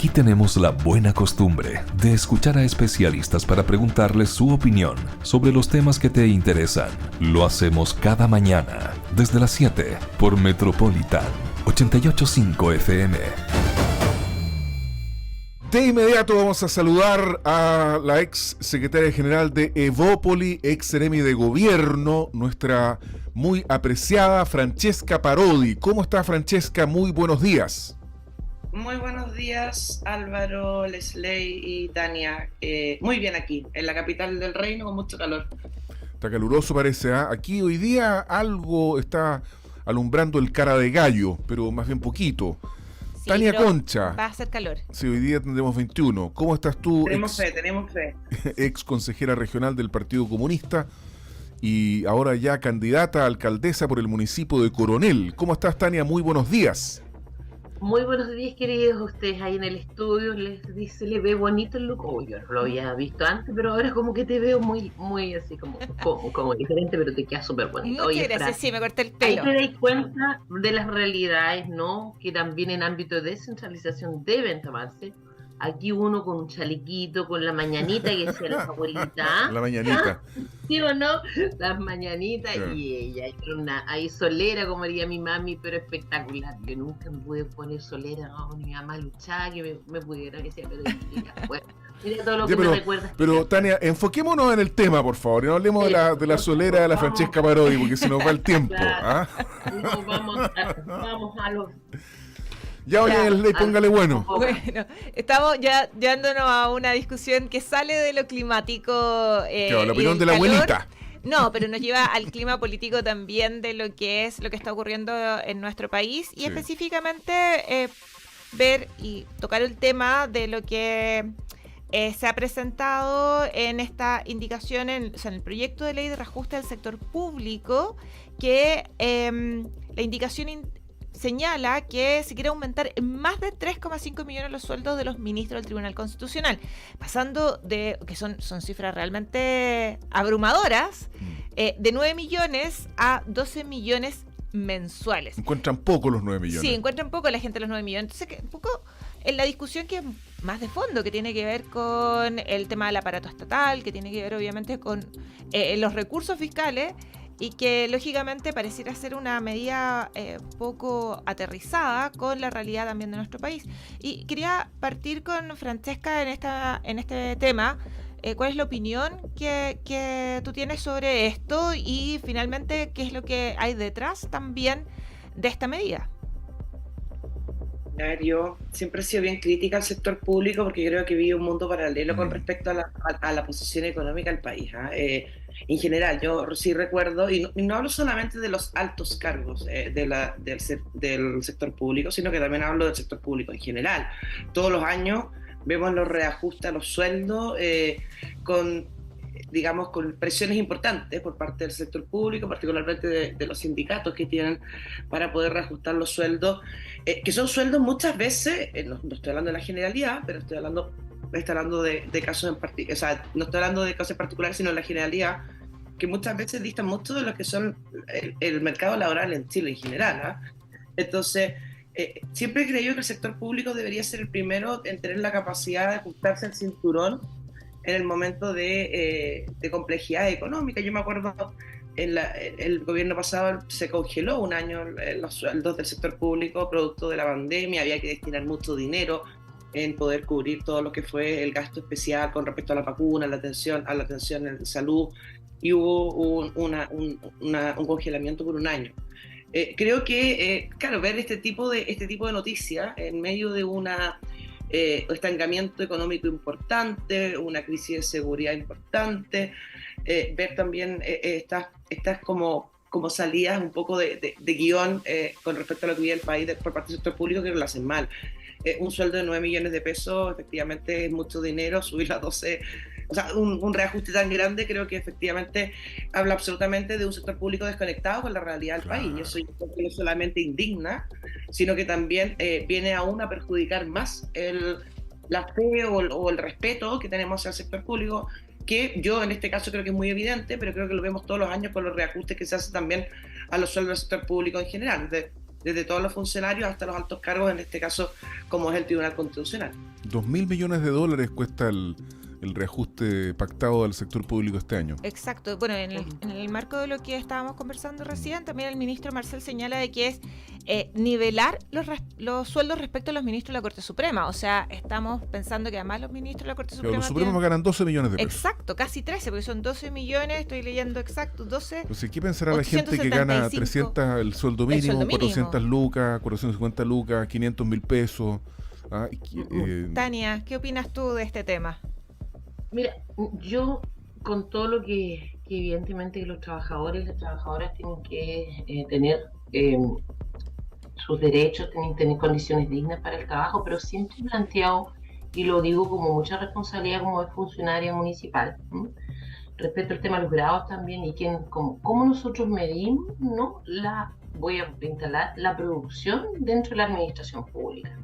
Aquí tenemos la buena costumbre de escuchar a especialistas para preguntarles su opinión sobre los temas que te interesan. Lo hacemos cada mañana, desde las 7, por Metropolitan 88.5 FM. De inmediato vamos a saludar a la ex secretaria general de Evópoli, ex seremi de gobierno, nuestra muy apreciada Francesca Parodi. ¿Cómo está, Francesca? Muy buenos días. Muy buenos días, Álvaro, Lesley y Tania. Muy bien aquí, en la capital del reino, con mucho calor. Está caluroso, parece, ¿eh? Aquí hoy día algo está alumbrando el cara de gallo, pero más bien poquito. Sí, Tania Concha. Va a hacer calor. Sí, hoy día tendremos 21. ¿Cómo estás tú? Tenemos fe. Ex consejera regional del Partido Comunista y ahora ya candidata a alcaldesa por el municipio de Coronel. ¿Cómo estás, Tania? Muy buenos días. Muy buenos días, queridos. Ustedes ahí en el estudio se le ve bonito el look. Oh, yo no lo había visto antes, pero ahora como que te veo muy así como diferente, pero te queda súper bonito. Muchas gracias, sí, me corté el pelo. Ahí te das cuenta de las realidades, ¿no? Que también en ámbito de descentralización deben tomarse. Aquí uno con un chalequito, con la mañanita que decía la abuelita. La mañanita. ¿Sí o no? Las mañanitas, Yeah. Y ella era una ahí solera, como diría mi mami, pero espectacular. Yo nunca me pude poner solera, no, mi mamá luchaba que me pudiera que sea, pero bueno, mira todo lo que me recuerda. Pero Tania, enfoquémonos en el tema, por favor, y no hablemos de la solera de la Francesca Parodi, porque se nos va el tiempo. Claro. ¿Ah? No, vamos a los... Ya, oye, Lesley, póngale bueno. Bueno, estamos ya llevándonos a una discusión que sale de lo climático. Claro, la opinión de la calor. abuelita. No, pero nos lleva al clima político también de lo que está ocurriendo en nuestro país y Sí. específicamente ver y tocar el tema de lo que se ha presentado en esta indicación, en el proyecto de ley de reajuste del sector público, que la indicación señala que se quiere aumentar en más de 3,5 millones los sueldos de los ministros del Tribunal Constitucional, pasando de, que son cifras realmente abrumadoras, de 9 millones a 12 millones mensuales. Encuentran poco los 9 millones. Sí, encuentran poco la gente los 9 millones. Entonces, un poco en la discusión que es más de fondo, que tiene que ver con el tema del aparato estatal, que tiene que ver obviamente con los recursos fiscales, y que lógicamente pareciera ser una medida poco aterrizada con la realidad también de nuestro país. Y quería partir con Francesca en este tema. ¿Cuál es la opinión que tú tienes sobre esto? Y finalmente, ¿qué es lo que hay detrás también de esta medida? A ver, yo siempre he sido bien crítica al sector público porque creo que vive un mundo paralelo con respecto a la posición económica del país. En general, yo sí recuerdo, y no hablo solamente de los altos cargos del sector público, sino que también hablo del sector público en general. Todos los años vemos los reajustes a los sueldos con presiones importantes por parte del sector público, particularmente de los sindicatos que tienen para poder reajustar los sueldos, que son sueldos muchas veces, no estoy hablando de la generalidad, pero estoy hablando de casos en particular, o sea, no estoy hablando de casos en particular, sino de la generalidad, que muchas veces distan mucho de lo que son el mercado laboral en Chile en general. Entonces, siempre he creído que el sector público debería ser el primero en tener la capacidad de ajustarse el cinturón en el momento de complejidad económica. Yo me acuerdo, el gobierno pasado se congeló un año los sueldos del sector público producto de la pandemia, había que destinar mucho dinero en poder cubrir todo lo que fue el gasto especial con respecto a la vacuna, a la atención en salud, y hubo un congelamiento por un año. Creo que, claro, ver este tipo de noticias en medio de una estancamiento económico importante, una crisis de seguridad importante, ver también estas como salidas un poco de guión con respecto a lo que vive el país por parte del sector público, que lo hacen mal. Un sueldo de 9 millones de pesos efectivamente es mucho dinero, subirlo a 12, o sea, un reajuste tan grande creo que efectivamente habla absolutamente de un sector público desconectado con la realidad del país, y eso no solamente indigna, sino que también viene aún a perjudicar más la fe o el respeto que tenemos al sector público, que yo en este caso creo que es muy evidente, pero creo que lo vemos todos los años con los reajustes que se hacen también a los sueldos del sector público en general, desde todos los funcionarios hasta los altos cargos, en este caso como es el Tribunal Constitucional. $2.000 millones cuesta el reajuste pactado del sector público este año. Exacto. Bueno, en el marco de lo que estábamos conversando recién, también el ministro Marcel señala de que es nivelar los sueldos respecto a los ministros de la Corte Suprema. O sea, estamos pensando que además los ministros de la Corte Suprema... Pero los supremos ganan 12 millones de pesos. Exacto, casi 13, porque son 12 millones, estoy leyendo exacto, 12... Entonces, ¿qué pensará la gente que gana 300 el sueldo mínimo, 400 lucas, 450 lucas, 500.000 pesos? Tania, ¿qué opinas tú de este tema? Mira, yo con todo lo que evidentemente los trabajadores y las trabajadoras tienen que tener sus derechos, tienen que tener condiciones dignas para el trabajo, pero siempre he planteado, y lo digo como mucha responsabilidad como funcionaria municipal, respecto al tema de los grados también, y cómo nosotros medimos, ¿no? Voy a instalar la producción dentro de la administración pública.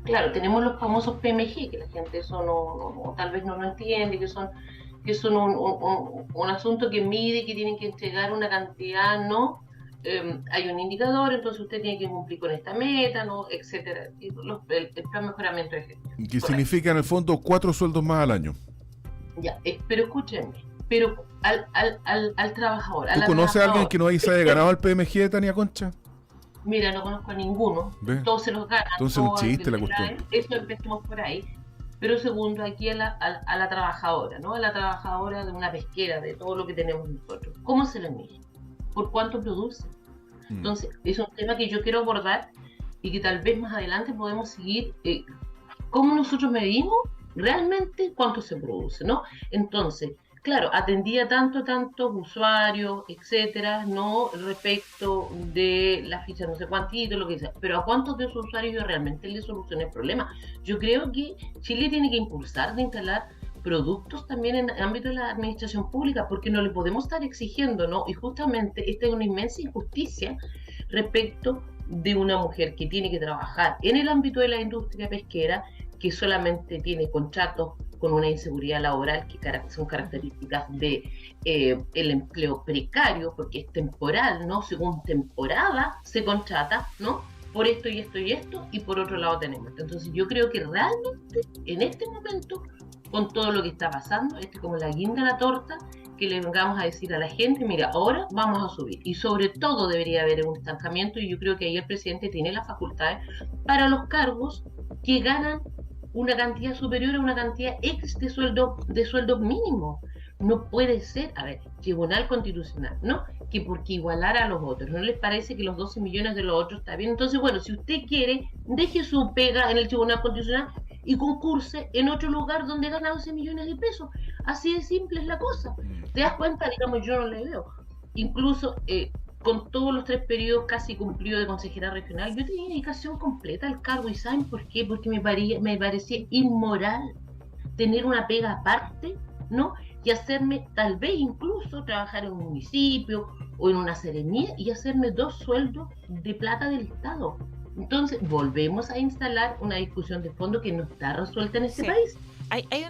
Claro, tenemos los famosos PMG, que la gente eso tal vez no lo entiende, que son un asunto que mide, que tienen que entregar una cantidad, ¿no? Hay un indicador, entonces usted tiene que cumplir con esta meta, ¿no? Etcétera. El plan de mejoramiento de gestión. Que significa en el fondo 4 sueldos más al año. Ya, pero escúchenme, pero al trabajador... ¿Tú conoces a alguien que no haya ganado el PMG, Tania Concha? Mira, no conozco a ninguno. ¿Ve? Todos se los ganan. Entonces es un chiste la cuestión. Eso empezamos por ahí. Pero segundo, aquí a la trabajadora, ¿no? A la trabajadora de una pesquera, de todo lo que tenemos nosotros. ¿Cómo se le mide? ¿Por cuánto produce? Entonces, es un tema que yo quiero abordar y que tal vez más adelante podemos seguir. ¿Cómo nosotros medimos realmente cuánto se produce, ¿no? Entonces, claro, atendía tantos usuarios, etcétera, no respecto de la ficha no sé cuántito, lo que sea, pero a cuántos de esos usuarios yo realmente le solucioné el problema. Yo creo que Chile tiene que impulsar de instalar productos también en el ámbito de la administración pública, porque no le podemos estar exigiendo, ¿no? Y justamente esta es una inmensa injusticia respecto de una mujer que tiene que trabajar en el ámbito de la industria pesquera, que solamente tiene contratos con una inseguridad laboral que son características de el empleo precario, porque es temporal, ¿no? Según temporada se contrata, ¿no? Por esto y esto y esto, y por otro lado tenemos. Entonces yo creo que realmente en este momento, con todo lo que está pasando, es como la guinda a la torta, que le vengamos a decir a la gente, mira, ahora vamos a subir. Y sobre todo debería haber un estancamiento, y yo creo que ahí el presidente tiene las facultades para los cargos que ganan una cantidad superior a una cantidad ex de sueldos mínimos. No puede ser, a ver, Tribunal Constitucional, ¿no? Que porque igualar a los otros, ¿no les parece que los 12 millones de los otros está bien? Entonces, bueno, si usted quiere, deje su pega en el Tribunal Constitucional y concurse en otro lugar donde gana 12 millones de pesos. Así de simple es la cosa. ¿Te das cuenta? Digamos, yo no le veo. Incluso con todos los 3 periodos casi cumplidos de consejera regional, yo tenía dedicación completa al cargo. ¿Y saben por qué? Porque me parecía inmoral tener una pega aparte, ¿no? Y hacerme, tal vez incluso, trabajar en un municipio o en una seremía y hacerme 2 sueldos de plata del Estado. Entonces, volvemos a instalar una discusión de fondo que no está resuelta en este país.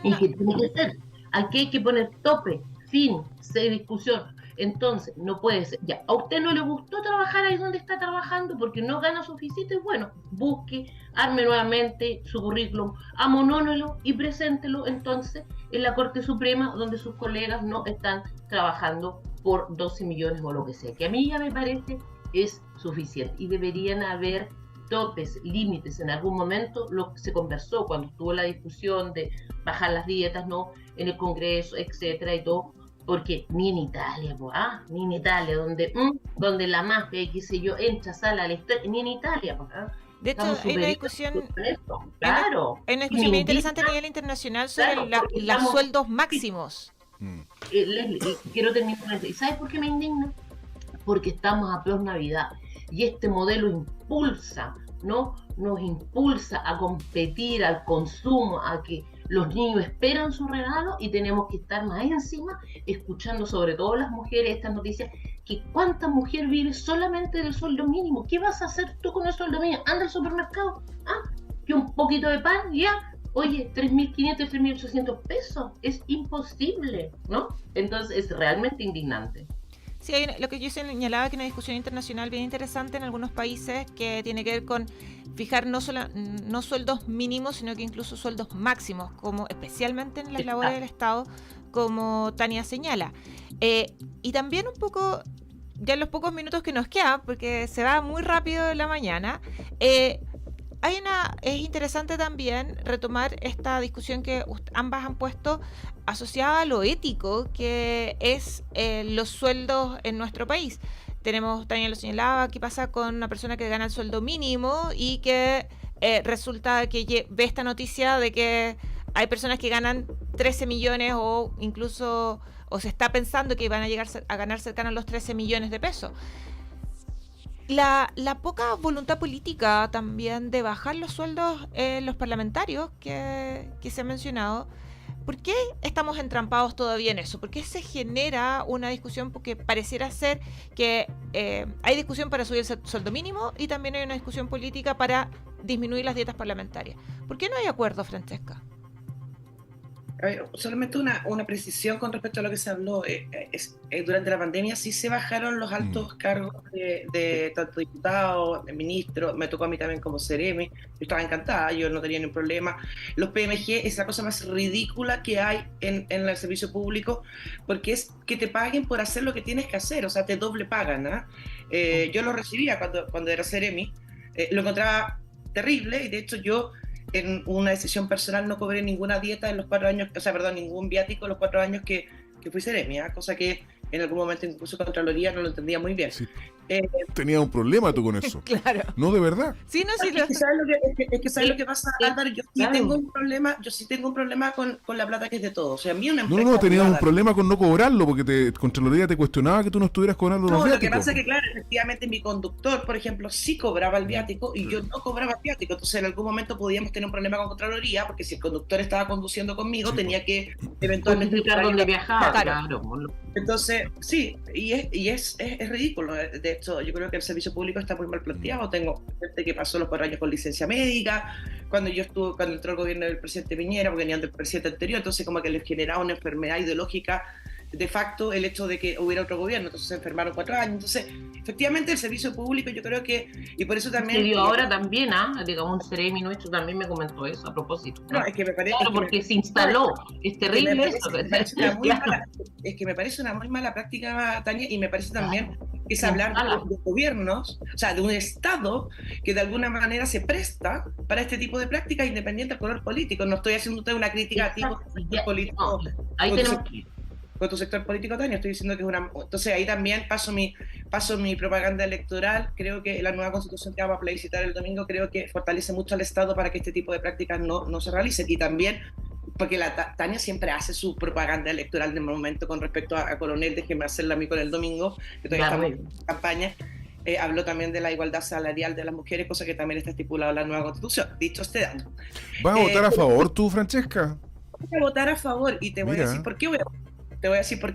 Y que tiene que ser. Aquí hay que poner tope, fin, discusión. Entonces, no puede ser. Ya, a usted no le gustó trabajar ahí donde está trabajando porque no gana suficiente. Bueno, busque, arme nuevamente su currículum, amonónelo y preséntelo entonces en la Corte Suprema, donde sus colegas no están trabajando por 12 millones o lo que sea, que a mí ya me parece es suficiente. Y deberían haber topes, límites. En algún momento lo que se conversó cuando estuvo la discusión de bajar las dietas, ¿no? En el Congreso, etcétera, y todo. Porque ni en Italia, ni en Italia, donde la mafia, qué sé yo, entra, sale a la historia, ni en Italia, De hecho, hay una discusión, claro. Hay una discusión muy interesante a nivel internacional sobre los sueldos máximos. Quiero terminar. ¿Y sabes por qué me indigna? Porque estamos a Navidad y este modelo impulsa, ¿no? Nos impulsa a competir, al consumo, a que los niños esperan su regalo y tenemos que estar más encima escuchando, sobre todo las mujeres, estas noticias, que cuánta mujer vive solamente del sueldo mínimo. ¿Qué vas a hacer tú con el sueldo mínimo? Anda al supermercado, que un poquito de pan, ya, oye, 3.500, 3.800 pesos, es imposible, ¿no? Entonces es realmente indignante. Sí, lo que yo señalaba que una discusión internacional bien interesante en algunos países que tiene que ver con fijar no sueldos mínimos, sino que incluso sueldos máximos, como especialmente en las labores del Estado, como Tania señala. Y también un poco, ya en los pocos minutos que nos quedan, porque se va muy rápido la mañana, es interesante también retomar esta discusión que ambas han puesto asociada a lo ético, que es los sueldos en nuestro país. Tania lo señalaba, ¿qué pasa con una persona que gana el sueldo mínimo y que resulta que ve esta noticia de que hay personas que ganan 13 millones o incluso, o se está pensando que van a llegar a ganar cercano a los 13 millones de pesos? La poca voluntad política también de bajar los sueldos los parlamentarios que se ha mencionado. ¿Por qué estamos entrampados todavía en eso? ¿Por qué se genera una discusión? Porque pareciera ser que hay discusión para subir el sueldo mínimo y también hay una discusión política para disminuir las dietas parlamentarias. ¿Por qué no hay acuerdo, Francesca? Solamente una precisión con respecto a lo que se habló. Durante la pandemia sí se bajaron los altos cargos de tanto diputados, de ministros, me tocó a mí también como Seremi, yo estaba encantada, yo no tenía ningún problema. Los PMG es la cosa más ridícula que hay en el servicio público, porque es que te paguen por hacer lo que tienes que hacer, o sea, te doble pagan, ¿eh? Yo lo recibía cuando era Seremi, lo encontraba terrible, y de hecho yo en una decisión personal no cobré ninguna dieta en los 4 años, ningún viático en los 4 años que fui Seremi, cosa que en algún momento incluso Contraloría no lo entendía muy bien. Sí. Tenía un problema tú con eso. Claro. No, de verdad. Sí, no, sí. Es que ¿sabes lo que pasa, Álvaro? Yo sí tengo un problema con la plata que es de todos. O sea, a mí una empresa... No, tenías un problema con no cobrarlo, porque Contraloría te cuestionaba que tú no estuvieras cobrando los viáticos. Lo que pasa es que, claro, efectivamente mi conductor, por ejemplo, sí cobraba el viático y yo no cobraba el viático. Entonces, en algún momento podíamos tener un problema con Contraloría, porque si el conductor estaba conduciendo conmigo, tenía que eventualmente... explicar dónde viajaba, claro. Entonces, sí, y es ridículo. De hecho, yo creo que el servicio público está muy mal planteado. Tengo gente que pasó los 4 años con licencia médica, cuando entró el gobierno del presidente Piñera, porque venían del presidente anterior, entonces como que les generaba una enfermedad ideológica de facto el hecho de que hubiera otro gobierno, entonces se enfermaron 4 años. Entonces, efectivamente, el servicio público yo creo que, y por eso también... Y ahora también, digamos, un Seremi nuestro también me comentó eso a propósito. No, es que me parece... Claro, porque se instaló, es terrible eso. Es que me parece una muy mala práctica, Tania, y me parece también que es hablar de gobiernos, o sea, de un Estado que de alguna manera se presta para este tipo de prácticas independiente del color político. No estoy haciendo una crítica a ti político. Ahí tenemos con tu sector político, Tania, estoy diciendo que es una... Entonces ahí también paso mi propaganda electoral. Creo que la nueva constitución que vamos a plebiscitar el domingo, creo que fortalece mucho al Estado para que este tipo de prácticas no se realicen. Y también, porque Tania siempre hace su propaganda electoral de momento con respecto a Coronel, déjeme hacerla a mí con el domingo, que todavía estamos en campaña. Habló también de la igualdad salarial de las mujeres, cosa que también está estipulada en la nueva constitución. Dicho este dato. ¿Vas a votar a favor tú, Francesca? Voy a votar a favor y te voy a decir por qué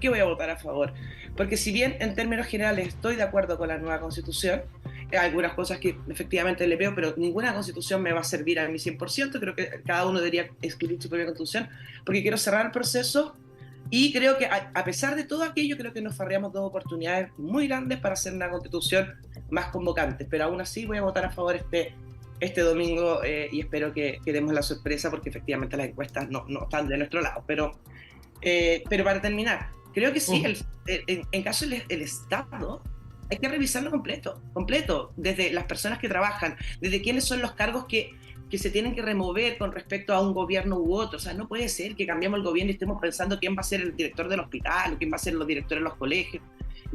voy a votar a favor. Porque si bien en términos generales estoy de acuerdo con la nueva constitución, hay algunas cosas que efectivamente le veo, pero ninguna constitución me va a servir a mi 100%. Creo que cada uno debería escribir su propia constitución, porque quiero cerrar el proceso y creo que a pesar de todo aquello, creo que nos farreamos 2 oportunidades muy grandes para hacer una constitución más convocante. Pero aún así voy a votar a favor este domingo y espero que demos la sorpresa, porque efectivamente las encuestas no están de nuestro lado. Pero para terminar, creo que sí, en caso del Estado, hay que revisarlo completo, desde las personas que trabajan, desde quiénes son los cargos que se tienen que remover con respecto a un gobierno u otro. O sea, no puede ser que cambiemos el gobierno y estemos pensando quién va a ser el director del hospital o quién va a ser los directores de los colegios.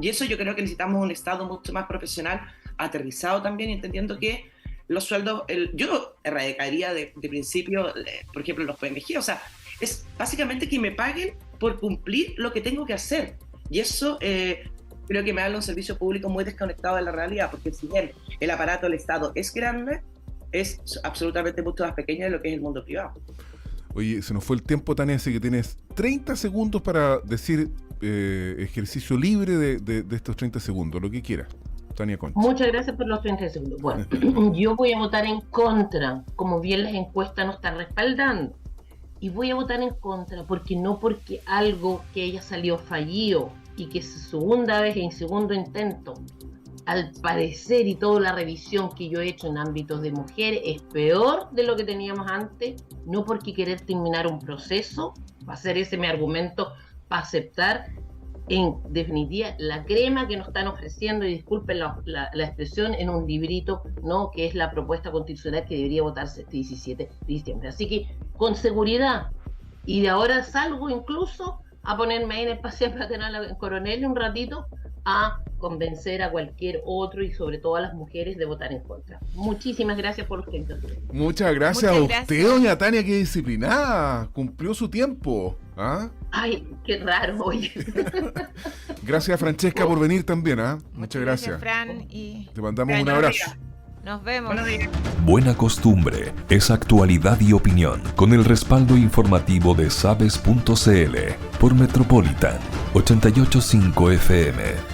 Y eso yo creo que necesitamos un Estado mucho más profesional, aterrizado también, entendiendo que los sueldos... yo erradicaría de principio, por ejemplo, los PMG. O sea, es básicamente que me paguen por cumplir lo que tengo que hacer. Y eso creo que me da un servicio público muy desconectado de la realidad, porque si bien el aparato del Estado es grande, es absolutamente mucho más pequeño de lo que es el mundo privado. Oye, se nos fue el tiempo, Tania, así que tienes 30 segundos para decir ejercicio libre de estos 30 segundos, lo que quieras. Tania Concha. Muchas gracias por los 30 segundos. Bueno, yo voy a votar en contra, como bien las encuestas nos están respaldando. Y voy a votar en contra porque algo que haya salido fallido y que es segunda vez en segundo intento, al parecer, y toda la revisión que yo he hecho en ámbitos de mujeres, es peor de lo que teníamos antes, no porque querer terminar un proceso, va a ser ese mi argumento para aceptar, en definitiva, la crema que nos están ofreciendo, y disculpen la expresión, en un librito, ¿no?, que es la propuesta constitucional que debería votarse este 17 de diciembre. Así que, con seguridad, y de ahora salgo incluso a ponerme ahí en el Paseo Peatonal en Coronel un ratito, a convencer a cualquier otro y sobre todo a las mujeres de votar en contra. Muchísimas gracias por los que intervinieron. Muchas gracias a usted, doña Tania, qué disciplinada. Cumplió su tiempo. ¿Ah? Ay, qué raro, oye. Gracias, Francesca, por venir también. Muchas gracias. Fran, y te mandamos un abrazo. Nos vemos. Buena Costumbre es actualidad y opinión con el respaldo informativo de sabes.cl por Metropolitan 88.5 FM.